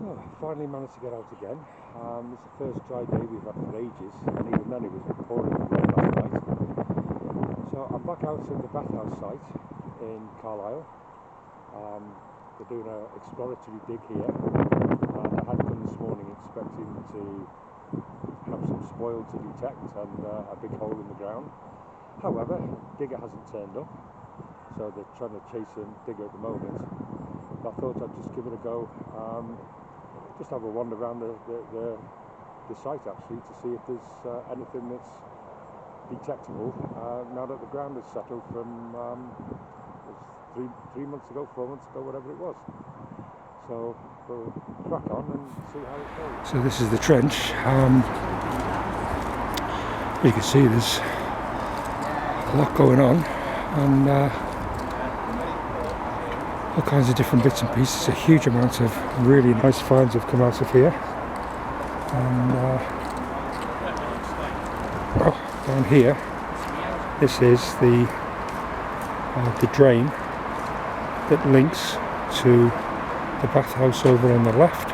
So, finally managed to get out again. This is the first dry day we've had for ages, and even then it was pouring rain last night. So I'm back out at the bathhouse site in Carlisle. They're doing an exploratory dig here, and I had come this morning expecting to have some spoil to detect and a big hole in the ground. However, digger hasn't turned up, so they're trying to chase a digger at the moment. I thought I'd just give it a go, just have a wander around the site actually to see if there's anything that's detectable now that the ground has settled from 3 months ago, 4 months ago, whatever it was. So we'll crack on and see how it goes. So this is the trench. You can see there's a lot going on, and all kinds of different bits and pieces. A huge amount of really nice finds have come out of here, and down here, this is the drain that links to the bathhouse over on the left,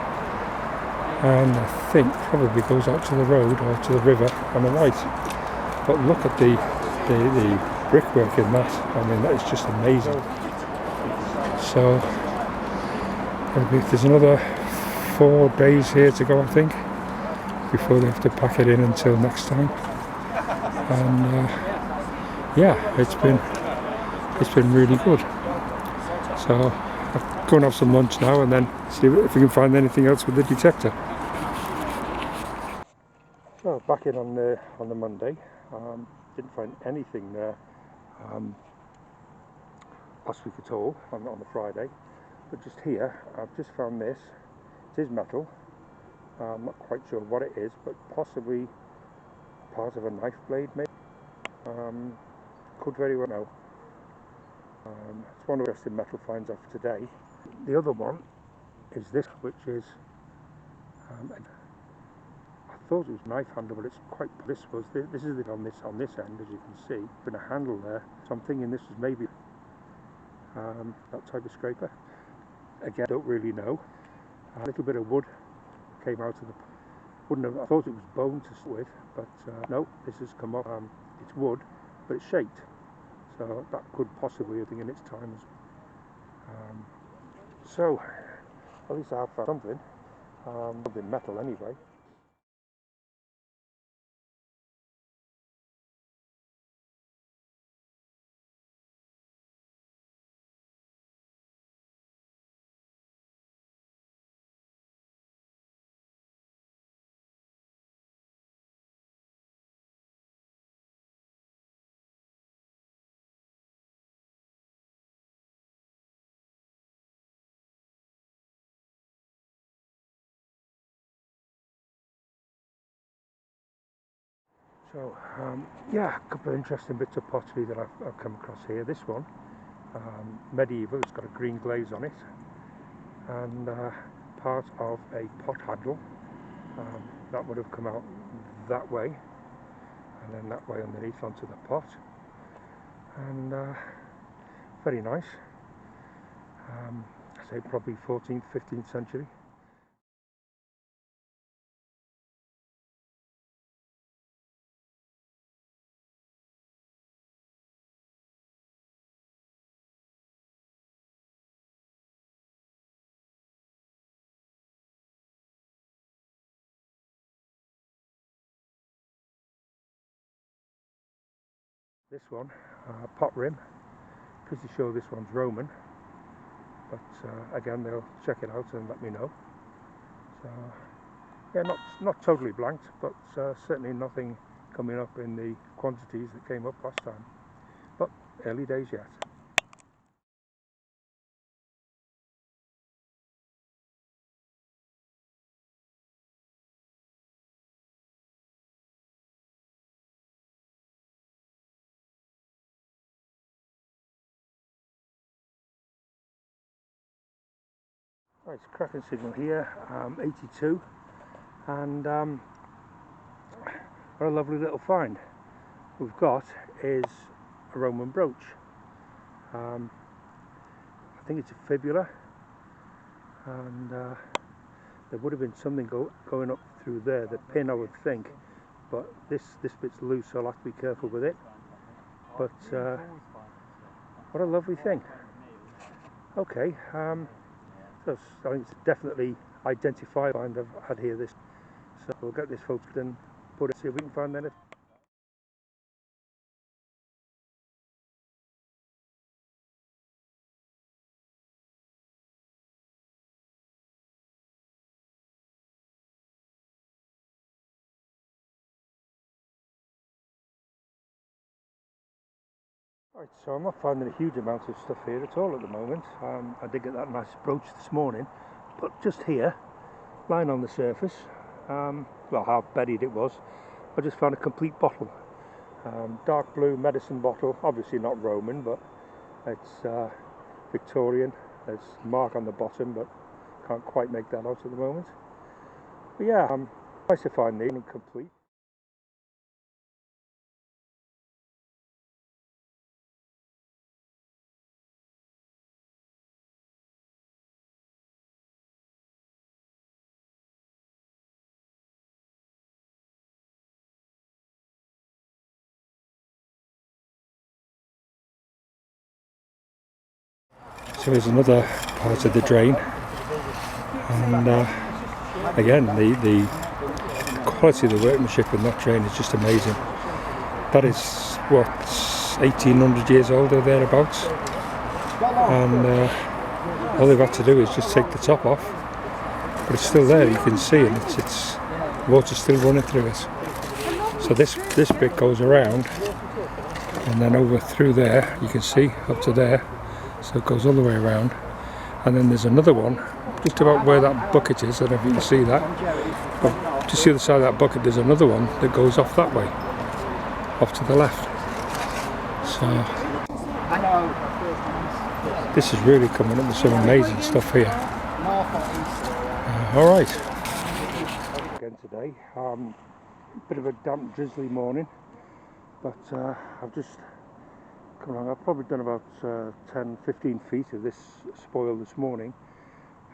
and I think probably goes out to the road or to the river on the right. But look at the brickwork in that. I mean, that is just amazing. So there's another 4 days here to go, I think, before they have to pack it in until next time. And yeah, it's been really good. So I'll go and have some lunch now, and then see if we can find anything else with the detector. So back in on the Monday, didn't find anything there last week at all on the Friday, but just here I've just found this. It is metal. I'm not quite sure what it is, but possibly part of a knife blade maybe. Could very well know. It's one of the interesting metal finds of today. The other one is this, which is I thought it was knife handle, but it's quite. This is it on this end, as you can see. Been a handle there, so I'm thinking this was maybe that type of scraper. Again, don't really know. A little bit of wood came out of the. I thought it was bone to start with, but no, this has come up. It's wood, but it's shaped, so that could possibly be a thing in its time. So at least I have found something. Something metal anyway. So yeah, a couple of interesting bits of pottery that I've come across here. This one, medieval, it's got a green glaze on it, and part of a pot handle. That would have come out that way, and then that way underneath onto the pot, and very nice. I say probably 14th, 15th century. This one, pot rim, pretty sure this one's Roman, but again they'll check it out and let me know. So yeah, not totally blanked, but certainly nothing coming up in the quantities that came up last time, but early days yet. Right, it's a cracking signal here, 82, and what a lovely little find we've got is a Roman brooch. I think it's a fibula, and there would have been something going up through there, the pin I would think, but this bit's loose, so I'll have to be careful with it. But what a lovely thing. Okay, so I think it's definitely identified find I've had here this, so we'll get this photographed and put it, see if we can find anything. Right, so I'm not finding a huge amount of stuff here at all at the moment. I did get that nice brooch this morning, but just here, lying on the surface, well, how buried it was, I just found a complete bottle. Dark blue medicine bottle, obviously not Roman, but it's Victorian. There's a mark on the bottom, but can't quite make that out at the moment. But yeah, nice to find these and complete. So here's another part of the drain, and again the quality of the workmanship in that drain is just amazing. That is what, 1800 years old or thereabouts, and all they've had to do is just take the top off, but it's still there, you can see, and it's water still running through it. So this bit goes around and then over through there, you can see up to there. So it goes all the way around, and then there's another one just about where that bucket is. I don't know if you can see that, but just the other side of that bucket there's another one that goes off that way, off to the left. So this is really coming up with some amazing stuff here. Alright, again today, bit of a damp drizzly morning, but I've just come along. I've probably done about 10-15 feet of this spoil this morning.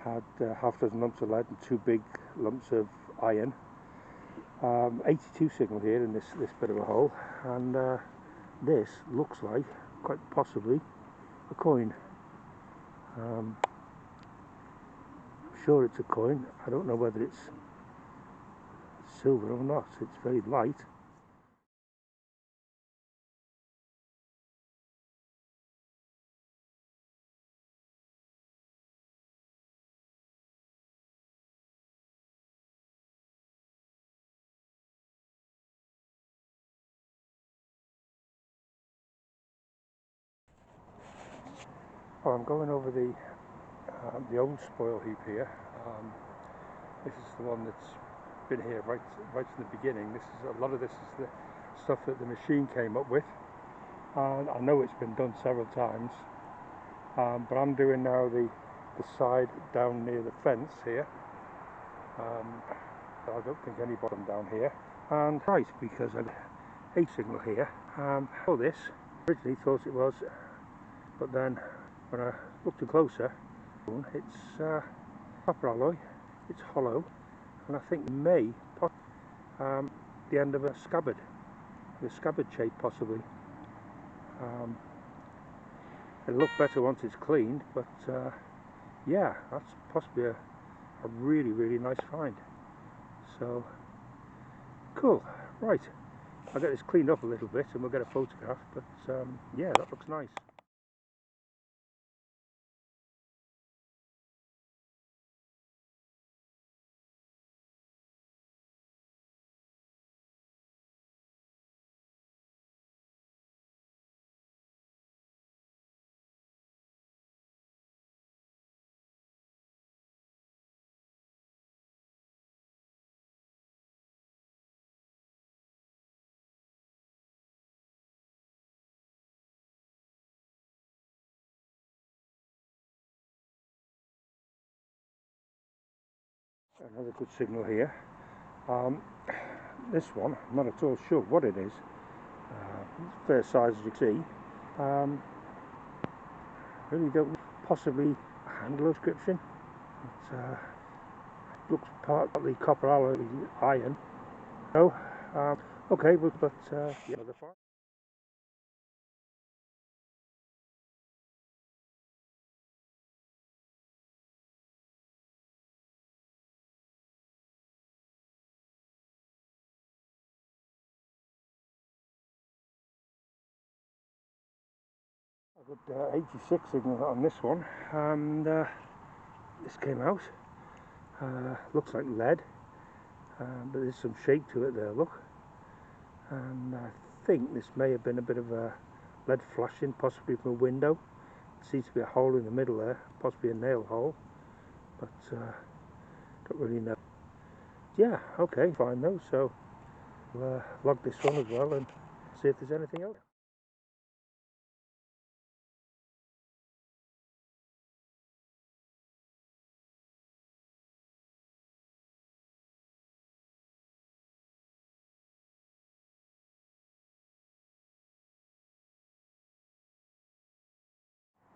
Had half a dozen lumps of lead and 2 big lumps of iron. 82 signal here in this bit of a hole, and this looks like quite possibly a coin. I'm sure it's a coin. I don't know whether it's silver or not. It's very light. Oh, I'm going over the old spoil heap here. This is the one that's been here right from the beginning. A lot of this is the stuff that the machine came up with, and I know it's been done several times, but I'm doing now the side down near the fence here. I don't think anybody down here, and right, because I had a signal here. For this, originally thought it was, but then when I looked closer, it's copper alloy, it's hollow, and I think may pop the end of a scabbard, the Scabbard shape possibly. It'll look better once it's cleaned, but yeah, that's possibly a really nice find. So cool. Right, I'll get this cleaned up a little bit and we'll get a photograph, but yeah, that looks nice. Another good signal here. This one, I'm not at all sure what it is. It's fair size as you see. Really don't, possibly a handle inscription. But, looks partly copper alloy iron. So, okay, but yeah, they're fine. I've got 86 signal on this one, and this came out. Looks like lead, but there's some shape to it there, look. And I think this may have been a bit of a lead flashing, possibly from a window. There seems to be a hole in the middle there, possibly a nail hole, but don't really know. Yeah, okay, fine though, so we'll log this one as well and see if there's anything else.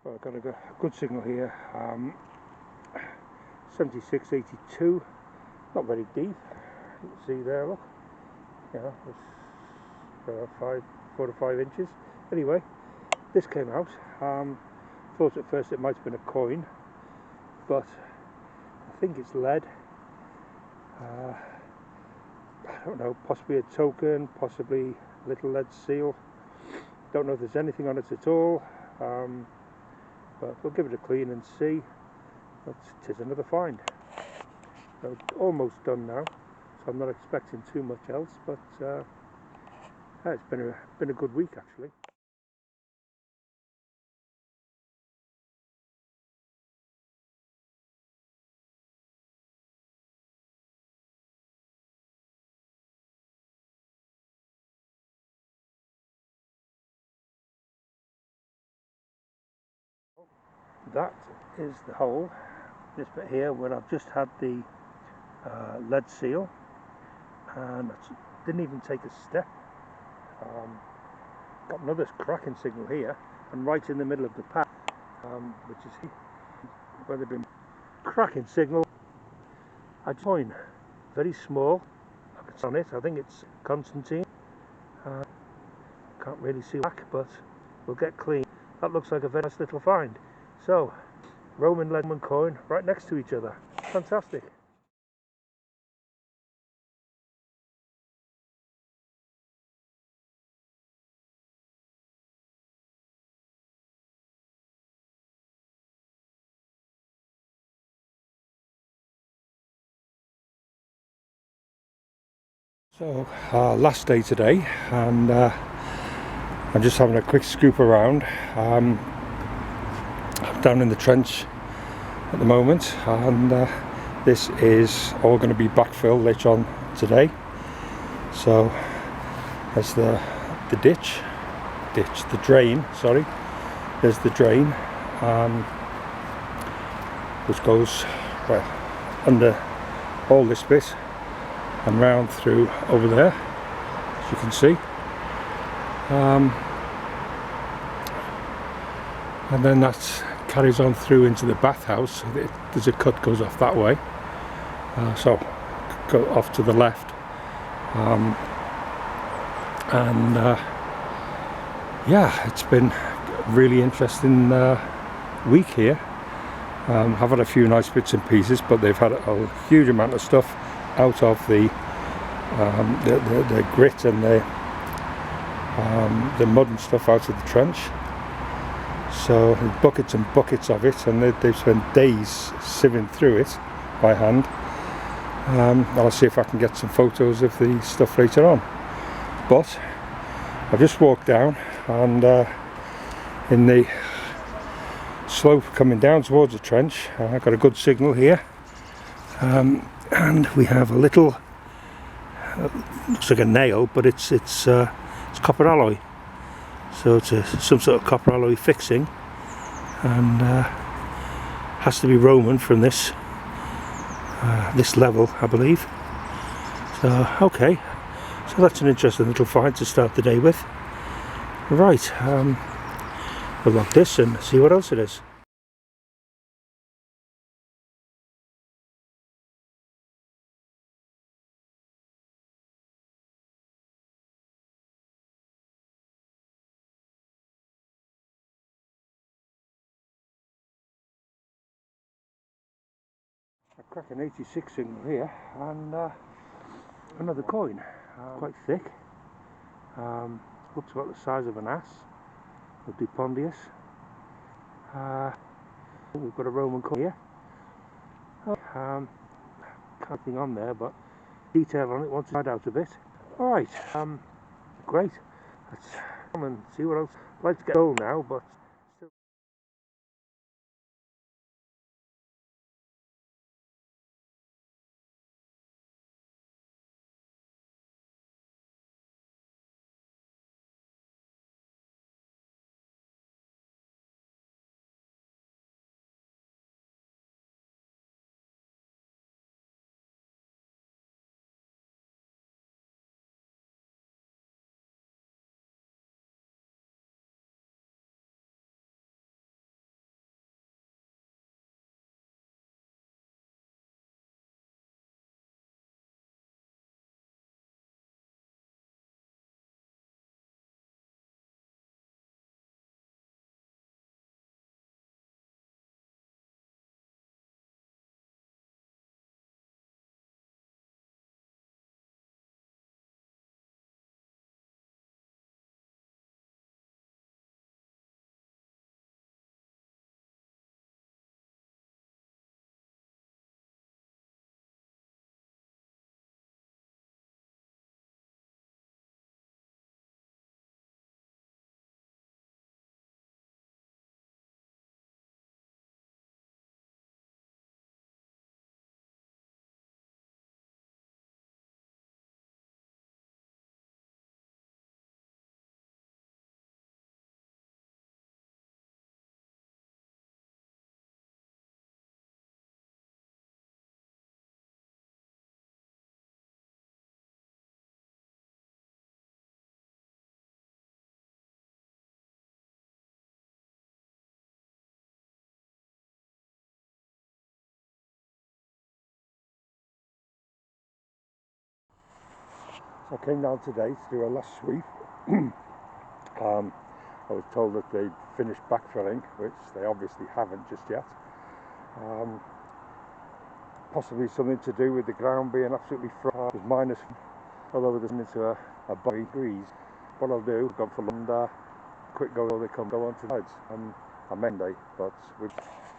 Well, I've got a good signal here, 7682, not very deep, you can see there, look, yeah, it's 4 to 5 inches. Anyway, this came out. Thought at first it might have been a coin, but I think it's lead. I don't know, possibly a token, possibly a little lead seal. Don't know if there's anything on it at all, but we'll give it a clean and see. But it is another find. So it's almost done now, so I'm not expecting too much else, but it's been a good week actually. That is the hole, this bit here where I've just had the lead seal, and I didn't even take a step. Got another cracking signal here, and right in the middle of the path, which is where they've been cracking signal. I join very small. It's on it. I think it's Constantine. Can't really see black, but we'll get clean. That looks like a very nice little find. So, Roman lead and coin right next to each other. Fantastic. So, last day today, and I'm just having a quick scoop around. I'm down in the trench at the moment, and this is all going to be backfill later on today. So there's the drain, sorry, there's the drain, which goes well under all this bit and round through over there, as you can see, and then that carries on through into the bathhouse. There's a cut goes off that way, so go off to the left, and yeah, it's been a really interesting week here. I've had a few nice bits and pieces, but they've had a huge amount of stuff out of the grit and the mud and stuff out of the trench. So buckets and buckets of it, and they've spent days sieving through it by hand. I'll see if I can get some photos of the stuff later on. But I've just walked down, and in the slope coming down towards the trench, I've got a good signal here, and we have a little, looks like a nail, but it's copper alloy. So it's some sort of copper alloy fixing, and has to be Roman from this level, I believe. So okay, so that's an interesting little find to start the day with. Right, we'll lock this and see what else it is. A cracking 86 single here, and another coin, quite thick. Looks about the size of an ass, of Depondius. We've got a Roman coin here. Can't think on there, but detail on it once it's dried out a bit. Alright, great. Let's come and see what else. I'd like to get gold now, but still. I came down today to do a last sweep. I was told that they'd finished backfilling, which they obviously haven't just yet. Possibly something to do with the ground being absolutely frozen. It was minus, although there's into a body degrees. What I'll do, go for and quick go, they come go on to the sides. I'm Monday, but with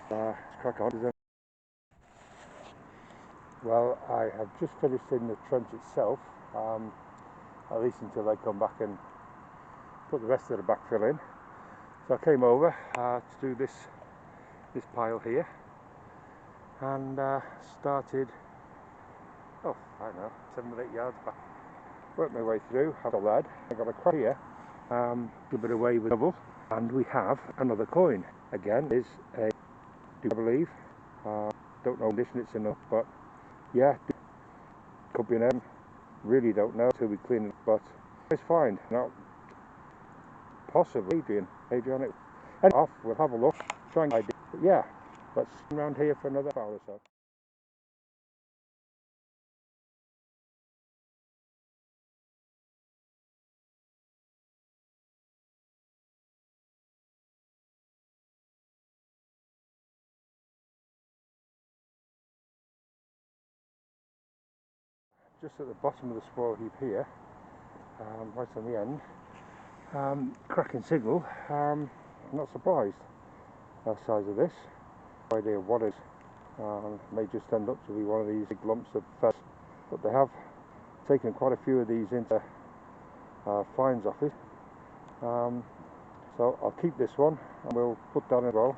crack on. Well, I have just finished in the trench itself. At least until they come back and put the rest of the backfill in. So I came over to do this pile here, and started, I don't know, 7 or 8 yards back. Worked my way through, have a lad. I got a crack here, a little bit away with double, and we have another coin. Again, is a, I believe, don't know condition it's enough, but yeah, could be an M. Really don't know till we clean it, but it's fine. Not possibly Adrian. And off, we'll have a look, try and idea. But yeah, let's come around here for another hour or so. Just at the bottom of the spoil heap here, right on the end, cracking signal. I'm not surprised at the size of this. No idea what it is. May just end up to be one of these big lumps of felt, but they have taken quite a few of these into fines off it. So I'll keep this one and we'll put that as well,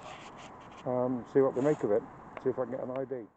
see what they make of it, see if I can get an ID.